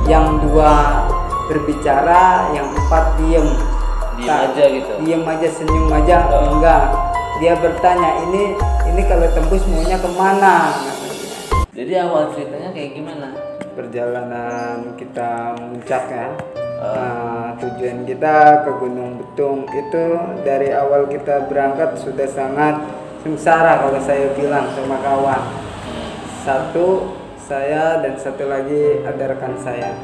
yang 2 berbicara, yang 4 diem aja gitu. Diem aja, senyum aja. Enggak, dia bertanya, ini kalau tembus maunya kemana. Jadi awal ceritanya kayak gimana? Perjalanan kita muncak ya. Tujuan kita ke Gunung Betung itu dari awal kita berangkat sudah sangat sengsara kalau saya bilang sama kawan. Satu saya dan satu lagi ada rekan saya.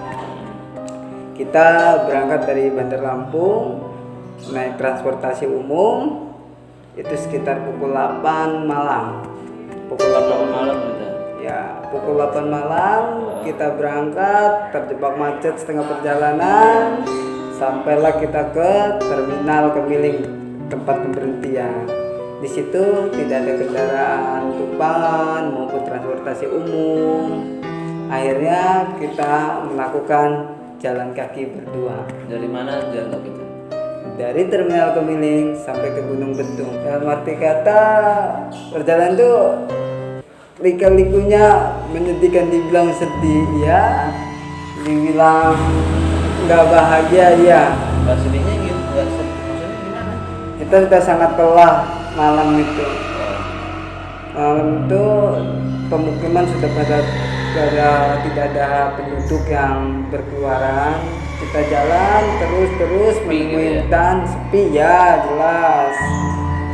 Kita berangkat dari Bandar Lampung naik transportasi umum itu sekitar pukul 8 malam. Pukul 8 malam gitu. Ya, pukul 8 malam kita berangkat, terjebak macet setengah perjalanan. Sampailah kita ke terminal Kemiling, tempat pemberhentian. Di situ tidak ada kendaraan tumpang maupun transportasi umum. Akhirnya kita melakukan jalan kaki berdua. Dari mana jalan kaki itu? Dari terminal Kemiling sampai ke Gunung Betung. Dalam arti kata perjalanan itu lika-likunya menyedihkan, dibilang sedih ya, dibilang nggak bahagia ya. Nggak sedihnya gitu, nggak sedih. Maksudnya gimana? Kita sudah sangat lelah malam itu. Malam itu pemukiman sudah pada tidak ada penduduk yang berkeluaran. Kita jalan terus menemui hutan sepi ya, jelas.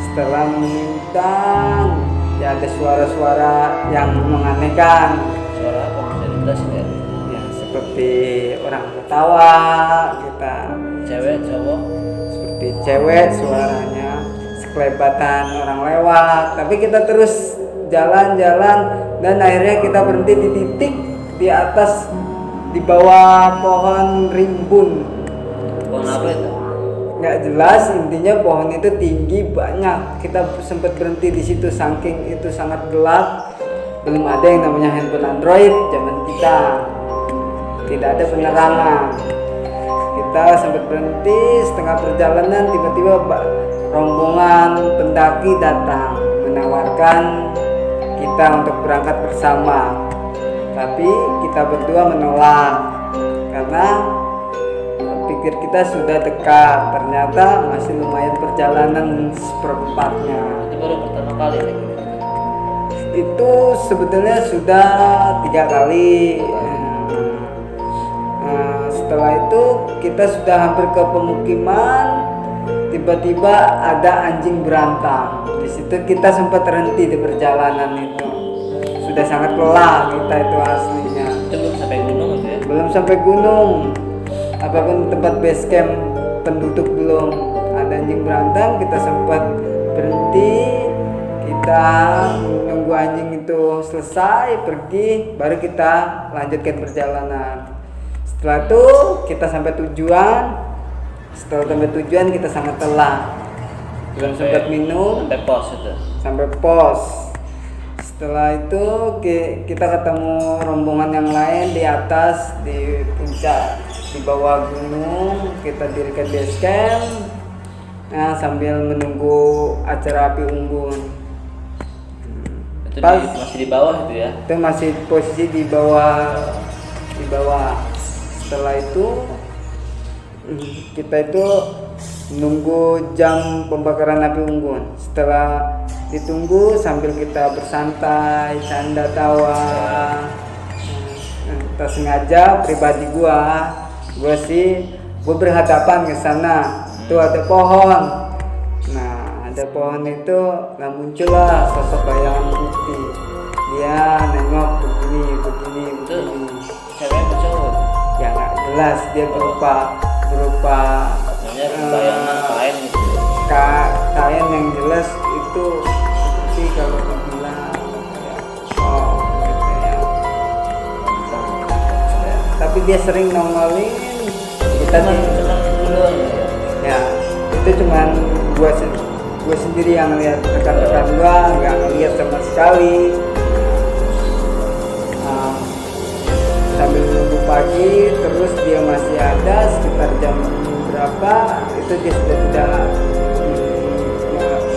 Setelah menemui hutan ya ada suara-suara yang menganehkan. Suara apa? Bisa dijelasin ya? Ya seperti orang ketawa kita. Cewek, cowok? Seperti cewek suaranya, sekelebatan orang lewat. Tapi kita terus jalan-jalan dan akhirnya kita berhenti di titik di atas, di bawah pohon rimbun. Pohon apa itu? Nggak jelas, intinya pohon itu tinggi banyak. Kita sempat berhenti di situ saking itu sangat gelap. Belum ada yang namanya handphone Android zaman kita, tidak ada penerangan. Kita sempat berhenti setengah perjalanan, tiba-tiba rombongan pendaki datang menawarkan kita untuk berangkat bersama. Tapi kita berdua menolak karena pikir kita sudah dekat, ternyata masih lumayan perjalanan seperempatnya. Itu baru pertama kali lagi. Itu sebetulnya sudah 3 kali. Setelah itu kita sudah hampir ke pemukiman, tiba-tiba ada anjing berantam. Di situ kita sempat terhenti di perjalanan itu. Sudah sangat lelah kita itu aslinya. Itu belum sampai gunung gitu ya? Belum sampai gunung. Apapun tempat base camp penduduk belum ada anjing berantem, kita sempat berhenti, kita menunggu anjing itu selesai pergi, baru kita lanjutkan perjalanan. Setelah itu kita sampai tujuan. Setelah sampai tujuan kita sangat lelah, belum sempat minum sampai pos itu. Sampai pos. Setelah itu kita ketemu rombongan yang lain di atas, di puncak, di bawah gunung. Kita dirikan base camp, nah, sambil menunggu acara api unggun. Itu masih di bawah itu ya? Itu masih posisi di bawah. Setelah itu kita itu nunggu jam pembakaran api unggun. Setelah ditunggu sambil kita bersantai, canda tawa. Tak sengaja pribadi gua berhadapan ke sana. Itu ada pohon. Nah, ada pohon itu, nah muncullah sosok bayangan putih. Dia nengok begini. Itu cewek atau cowok? Ya nggak jelas, dia berupa namanya bayangan kain gitu. Kain yang jelas itu seperti kalau dibilang gitu ya. Tapi dia sering nongolin kita ya. Itu cuman gua sendiri yang lihat, rekan-rekan gua nggak ngeliat sama sekali. Sambil menunggu pagi, terus dia masih ada sekitar jam berapa itu dia sudah tidak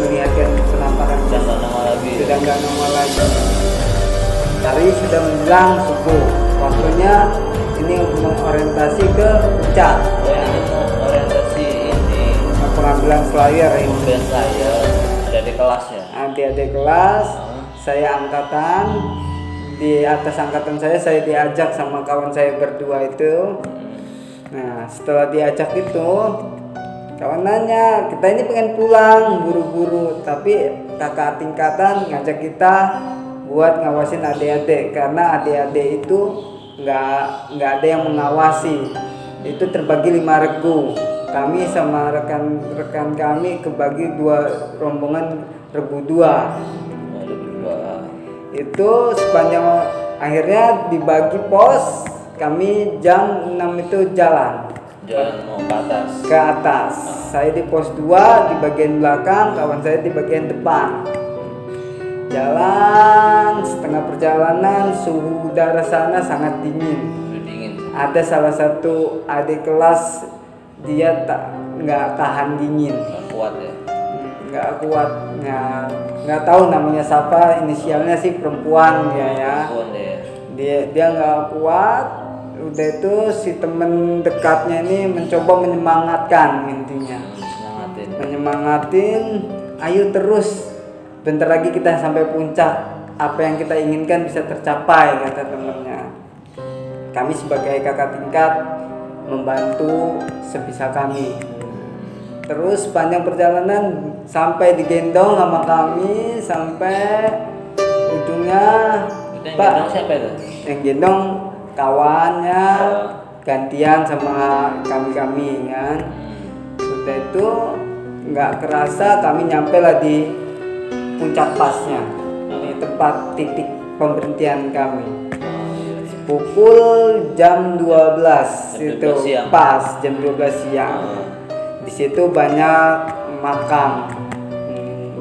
melihatkan penampakan, sudah nggak nongol lagi. Hari sudah menjelang subuh, waktunya ini orientasi ke puncak. Oh ini mau orientasi ini Pengambilan flyer ini. pemilihan saya ada di kelas ya. Adik-adik kelas, saya angkatan. Di atas angkatan saya diajak sama kawan saya berdua itu. Nah setelah diajak itu, kawan nanya, kita ini pengen pulang buru-buru, tapi kakak tingkatan ngajak kita buat ngawasin adik-adik, karena adik-adik itu nggak ada yang mengawasi. Itu terbagi 5 regu. Kami sama rekan-rekan kami kebagi 2 rombongan regu 2. Ada berdua. Itu sepanjang akhirnya dibagi pos, kami jam 6 itu jalan Jalan mau ke atas. ke atas. Saya di pos 2 di bagian belakang, kawan saya di bagian depan. Jalan, setengah perjalanan suhu udara sana sangat dingin. Udah dingin. Ada salah satu adik kelas, dia nggak tahan dingin, Nggak kuat ya. nggak kuat. Nggak tahu namanya siapa, inisialnya sih perempuan dia ya. Kuat ya. Dia nggak kuat. Udah itu si temen dekatnya ini mencoba menyemangatkan, intinya Semangatin. menyemangatin, ayo terus, bentar lagi kita sampai puncak, apa yang kita inginkan bisa tercapai, kata temennya. Kami sebagai kakak tingkat membantu sebisa kami. Terus panjang perjalanan sampai digendong sama kami sampai ujungnya. Itu yang Pak, gendong siapa itu? yang gendong kawannya gantian sama kami kan. Sudah itu nggak kerasa kami nyampe lah di puncak pasnya, di tempat titik pemberhentian kami. Pukul jam 12 Jam itu 12 siang. pas jam 12 siang. Di situ banyak makam.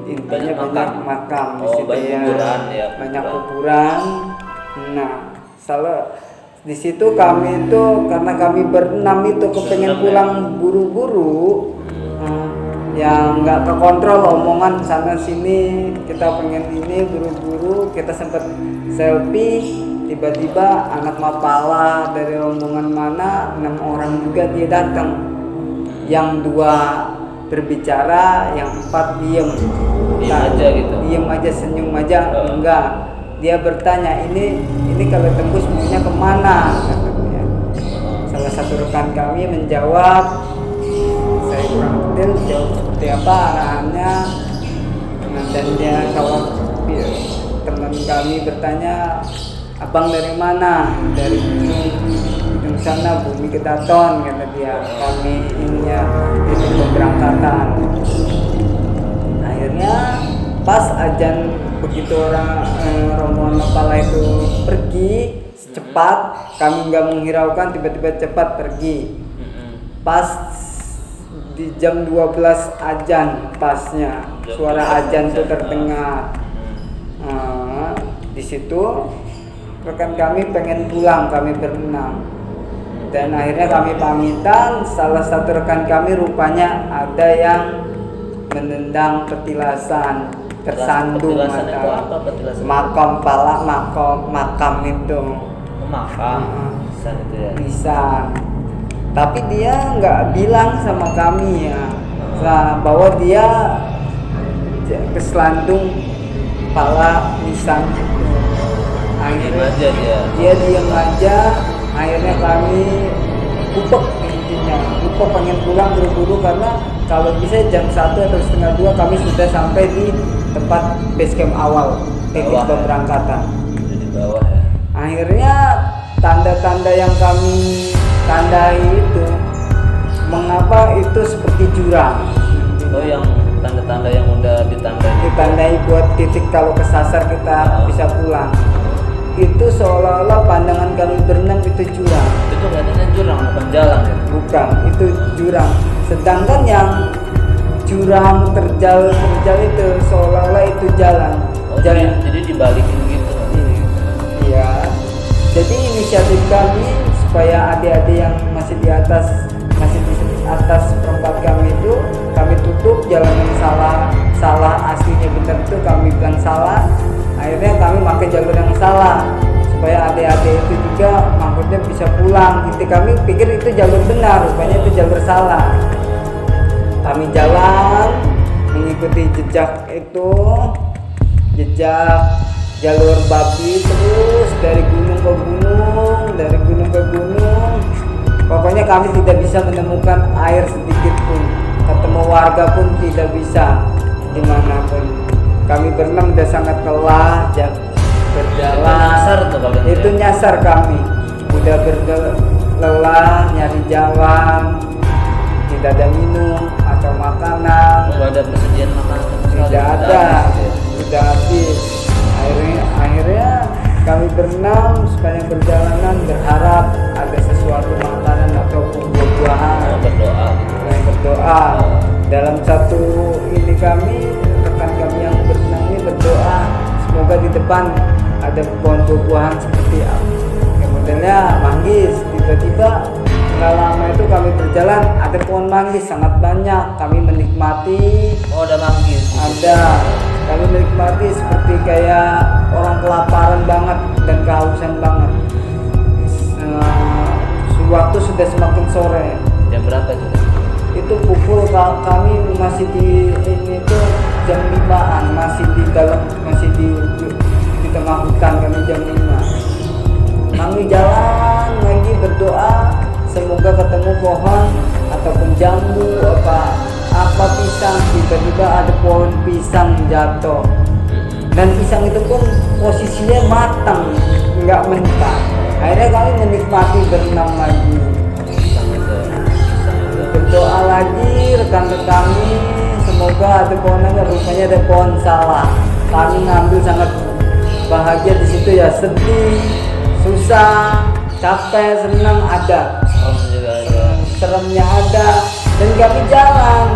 Intinya banyak makam di Oh, situ banyak ya. kuburan ya, Banyak kuburan. kuburan. Nah, di situ kami itu karena kami berenam itu kepengen pulang buru-buru, yang nggak kekontrol omongan sana sini, kita pengen ini buru-buru, kita sempat selfie, tiba-tiba anak mapala dari rombongan mana 6 orang juga dia datang, yang 2 berbicara, yang 4 diem Aja gitu. diem aja, senyum aja, enggak. Dia bertanya, ini kalau tembus maunya kemana, katanya. Salah satu rekan kami menjawab, saya kurang detail jawab seperti apa arahannya. Nah, dan dia teman kami bertanya, abang dari mana? Dari ujung sana, Bumi Kedaton, kata dia. Kami ininya itu pemberangkatan. Akhirnya pas ajan, begitu orang rombongan kepala itu pergi cepat, kami nggak menghiraukan, tiba-tiba cepat pergi. Pas di jam 12 ajan pasnya, suara ajan itu terdengar. Di situ rekan kami pengen pulang, kami berenam, dan akhirnya kami pamitan. Salah satu rekan kami rupanya ada yang menendang petilasan, tersandung Petilasan itu mata. apa? Petilasan Makam itu makam. Pisan itu ya. nisan. Tapi dia nggak bilang sama kami ya, bahwa dia keselandung pala nisan itu. Diam Akhirnya aja dia. diam aja. Akhirnya kami kupek, intinya kupek pengen pulang buru-buru, karena kalau bisa jam 1 atau setengah 2 kami sudah sampai di tempat base camp awal, titik Bawah, ya. pemberangkatan. Udah di bawah ya. Akhirnya tanda-tanda yang kami tandai itu, mengapa itu seperti jurang. Oh, yang tanda-tanda yang udah Ditandai buat titik kalau kesasar kita bisa pulang. Itu seolah-olah pandangan kami berenam itu jurang. Itu kelihatannya jurang, bukan jalan ya. Bukan, itu jurang. Sedangkan yang jurang terjal itu seolah-olah itu jalan. Oh, jadi dibalikin gitu. Iya. Jadi inisiatif kami supaya adik-adik yang masih di atas perempat kami itu kami tutup jalan yang salah aslinya benar itu kami bilang salah. Akhirnya kami pakai jalur yang salah supaya adik-adik itu juga maksudnya bisa pulang. Inti kami pikir itu jalur benar, rupanya itu jalur salah. Kami jalan mengikuti jejak itu, jejak jalur babi terus dari gunung ke gunung, dari gunung ke gunung. Pokoknya kami tidak bisa menemukan air sedikit pun, ketemu warga pun tidak bisa dimanapun. Kami berenam udah sangat lelah berjalan. Nyasar tuh kalian Itu ya? nyasar kami, udah lelah nyari jalan, tidak ada minum atau makanan, Nggak ada persediaan makanan sama sekali. tidak ada, sudah habis. Akhirnya kami berenam sepanjang perjalanan berharap ada sesuatu makanan atau buah-buahan. Berdoa gitu. Kami berdoa dalam satu ini kami rekan kami yang berenang ini berdoa semoga di depan ada pohon buah-buahan seperti modelnya manggis. Tiba-tiba nggak lama itu kami berjalan ada pohon manggis sangat banyak. Kami menikmati, Oh, ada manggis. ada kami menikmati seperti kayak orang kelaparan banget dan kehausan banget. Waktu sudah semakin sore. Jam berapa tuh? Itu pukul kami masih di ini tuh jam 5-an, masih di dalam, masih di tengah hutan. Kami jam 5 kami jalan lagi berdoa semoga ketemu pohon ataupun jambu apa pisang. Tiba-tiba ada pohon pisang jatuh dan pisang itu pun posisinya matang, nggak mentah. Akhirnya kami menikmati berenang lagi, berdoa lagi rekan-rekan kami semoga ada pohon aja. Rupanya ada pohon salah. Kami ngambil sangat bahagia di situ ya, sedih, susah, capek, senang ada, Oh, juga ada. seremnya ada. Dan kami jalan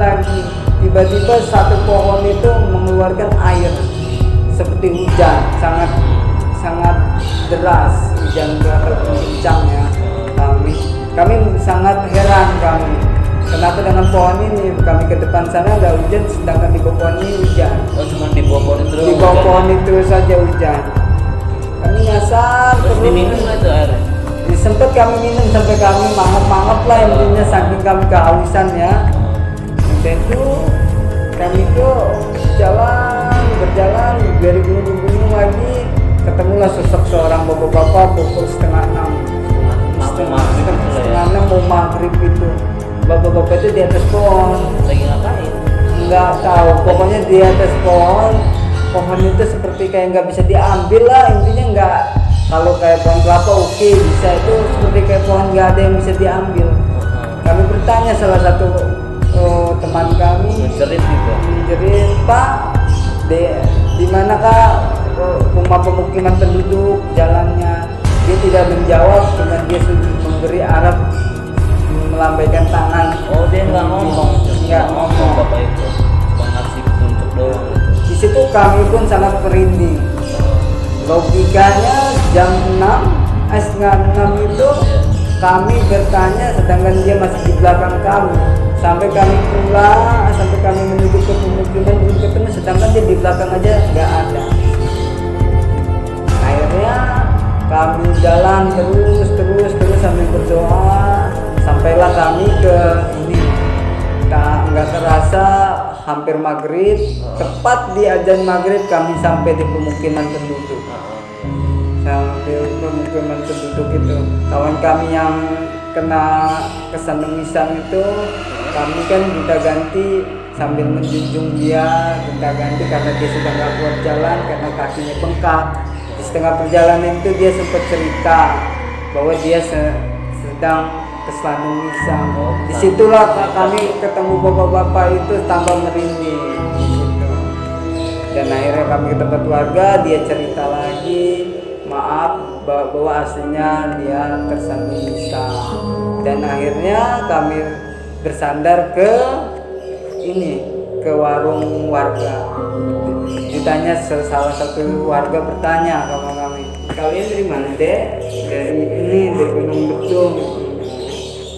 lagi tiba-tiba satu pohon itu mengeluarkan air seperti hujan, sangat deras, hujan kencang ya. Kami sangat heran kenapa dengan pohon ini kami ke depan sana nggak hujan sedangkan di bawah pohon ini hujan. Oh, cuma di bawah pohon itu. Di bawah pohon itu saja hujan. Kami nyasar Terus diminum nggak itu air? Sempet kami minum sampai kami mangap-mangap lah intinya, saking kami kehausan ya. Dan itu kami tuh berjalan dari gunung ke gunung lagi, ketemulah sosok seorang bapak-bapak pukul setengah 6 mau maghrib itu. Bapak-bapak itu di atas pohon Lagi ngapain? nggak tahu, pokoknya di atas pohon itu seperti kayak nggak bisa diambil lah intinya. Nggak, kalau kayak pohon kelapa oke bisa, itu seperti kayak pohon nggak ada yang bisa diambil. Kami bertanya salah satu teman kami, Mencerit gitu. menjerit, Pak, di manakah rumah pemukiman penduduk, jalannya? Dia tidak menjawab, cuma dia sudah memberi arah, melambaikan tangan. Oh, dia nggak ngomong. Nggak ngomong. Bapak itu cuma ngasih petunjuk doang gitu. Di situ kami pun sangat merinding. Logikanya jam 6, setengah 6 itu kami bertanya sedangkan dia masih di belakang kami. Sampai kami pulang, sampai kami menuju ke pemukiman belum ketemu, sedangkan dia di belakang aja nggak ada. Akhirnya kami jalan terus sambil berdoa, sampailah kami ke ini. Nggak terasa hampir maghrib, tepat di azan maghrib kami sampai di pemukiman penduduk. Sampai pemukiman penduduk itu, kawan kami yang kena kesandung misang itu, kami kan minta ganti sambil menjunjung dia, minta ganti karena dia sudah nggak kuat jalan karena kakinya bengkak. Di setengah perjalanan itu dia sempat cerita bahwa dia sedang kesandung misang. Disitulah kami ketemu bapak-bapak itu tambah merinding gitu. Dan akhirnya kami ke tempat warga, dia cerita lagi, maaf bahwa aslinya dia tersandung misang. Dan akhirnya kami bersandar ke warung warga. Ditanya salah satu warga bertanya sama kami, kalian dari mana dek? Dari Gunung Betung.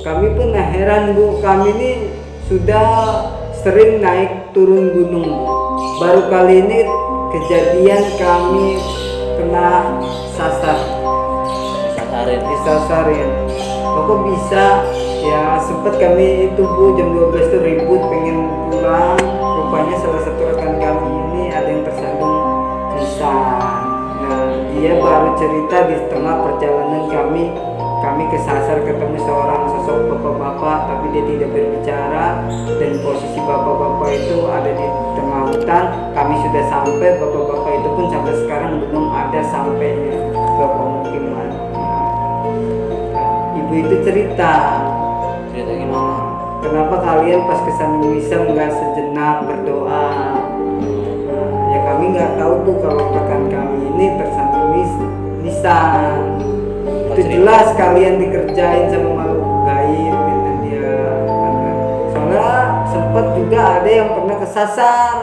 Kami pun heran bu, kami ini sudah sering naik turun gunung. Baru kali ini kejadian kami kena kesasar, disasarin. Kok bisa? Ya sempat kami itu Bu jam 12 tuh ribut pengen pulang. Rupanya salah satu rekan kami ini ada yang tersandung lisan. Nah dia baru cerita di tengah perjalanan kami kesasar ketemu seorang sosok bapak-bapak, tapi dia tidak berbicara dan posisi bapak-bapak itu ada di tengah hutan. Kami sudah sampai, bapak-bapak itu pun sampai sekarang belum ada sampainya ke pemukiman. Ibu itu cerita gimana? kenapa kalian pas kesandung lisan nggak sejenak berdoa. Ya kami nggak tahu tuh kalau rekan kami ini tersandung lisan. Itu jelas kalian dikerjain sama makhluk gaib dengan dia. Soalnya sempat juga ada yang pernah kesasar.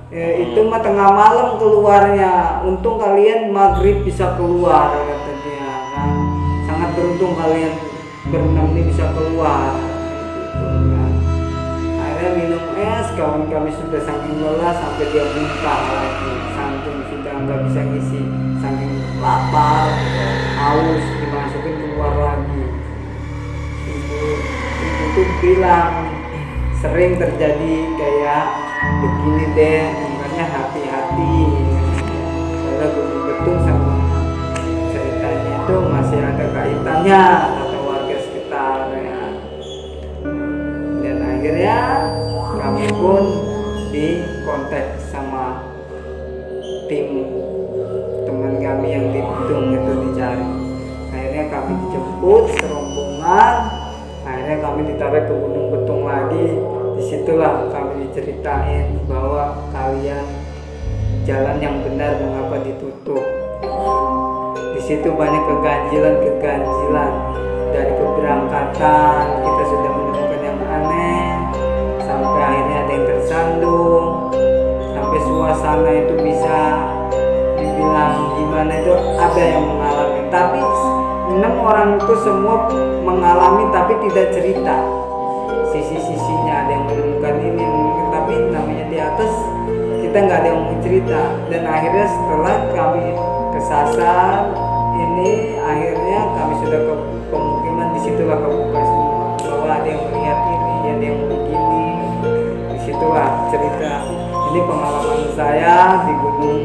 Ya, itu mah tengah malam keluarnya. Untung kalian maghrib bisa keluar kata dia kan. Sangat beruntung kalian berenam ini bisa keluar. Akhirnya minum es, kawan kami sudah saking lelah sampai dia muntah lagi. Saking sudah nggak bisa ngisi, saking lapar, haus, dimasukin keluar lagi. Ibu tuh bilang sering terjadi kayak begini deh, makanya hati-hati. Soalnya Gunung Betung sama ceritanya itu masih ada kaitannya atau warga sekitar ya. Dan akhirnya kami pun dikontak sama tim teman kami yang di Betung itu dicari. Akhirnya kami dijemput serombongan. Akhirnya kami ditarik ke Gunung Betung lagi. Disitulah kami diceritain bahwa kalian jalan yang benar mengapa ditutup. Di situ banyak keganjilan dari keberangkatan kita sudah menemukan yang aneh sampai akhirnya ada yang tersandung sampai suasana itu bisa dibilang gimana itu ada yang mengalami, tapi 6 orang itu semua mengalami tapi tidak cerita sisi-sisinya. Ada yang menemukan ini tapi namanya di atas kita nggak ada yang mau cerita. Dan akhirnya setelah kami kesasar ini, akhirnya kami sudah ke pemukiman. Disitulah kebuka semua bahwa ada yang melihat ini, ada yang begini. Disitulah cerita ini pengalaman saya di Gunung